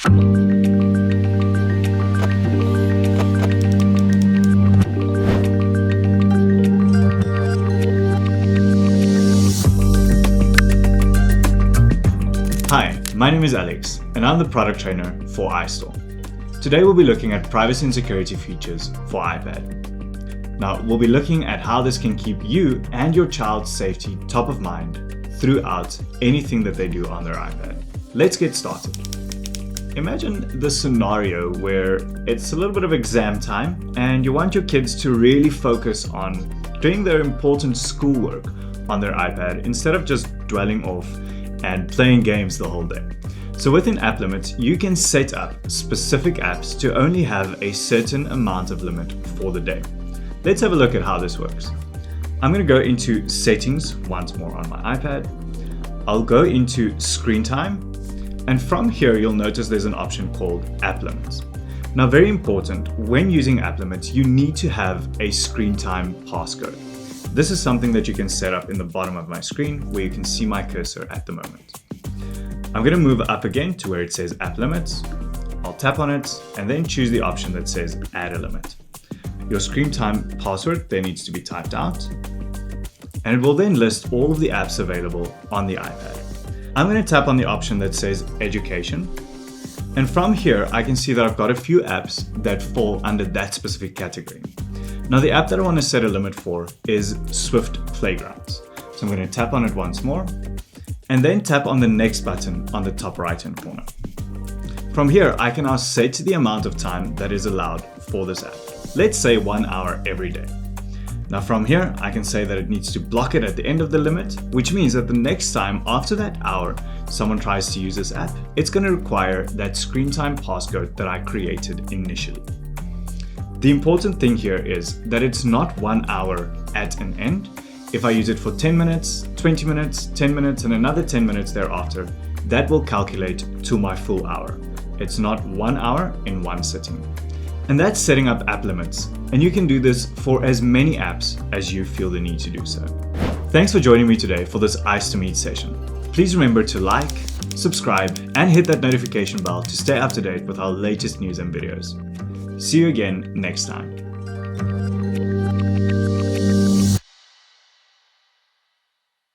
Hi, my name is Alex, and I'm the product trainer for iStore. Today we'll be looking at privacy and security features for iPad. Now, we'll be looking at how this can keep you and your child's safety top of mind throughout anything that they do on their iPad. Let's get started. Imagine the scenario where it's a little bit of exam time and you want your kids to really focus on doing their important schoolwork on their iPad instead of just dwelling off and playing games the whole day. So within app limits, you can set up specific apps to only have a certain amount of limit for the day. Let's have a look at how this works. I'm going to go into settings once more on my iPad. I'll go into screen time, and from here you'll notice there's an option called app limits. Now, very important, when using app limits, you need to have a screen time passcode. This is something that you can set up in the bottom of my screen where you can see my cursor at the moment. I'm going to move up again to where it says app limits. I'll tap on it and then choose the option that says add a limit. Your screen time password then needs to be typed out, and it will then list all of the apps available on the iPad. I'm going to tap on the option that says education, and from here I can see that I've got a few apps that fall under that specific category. Now, the app that I want to set a limit for is Swift Playgrounds. So I'm going to tap on it once more and then tap on the next button on the top right hand corner. From here, I can now set the amount of time that is allowed for this app. Let's say 1 hour every day. Now from here, I can say that it needs to block it at the end of the limit, which means that the next time after that hour someone tries to use this app, it's going to require that screen time passcode that I created initially. The important thing here is that it's not 1 hour at an end. If I use it for 10 minutes, 20 minutes, 10 minutes, and another 10 minutes thereafter, that will calculate to my full hour. It's not 1 hour in one sitting. And that's setting up app limits. And you can do this for as many apps as you feel the need to do so. Thanks for joining me today for this Ice to Meet session. Please remember to like, subscribe, and hit that notification bell to stay up to date with our latest news and videos. See you again next time.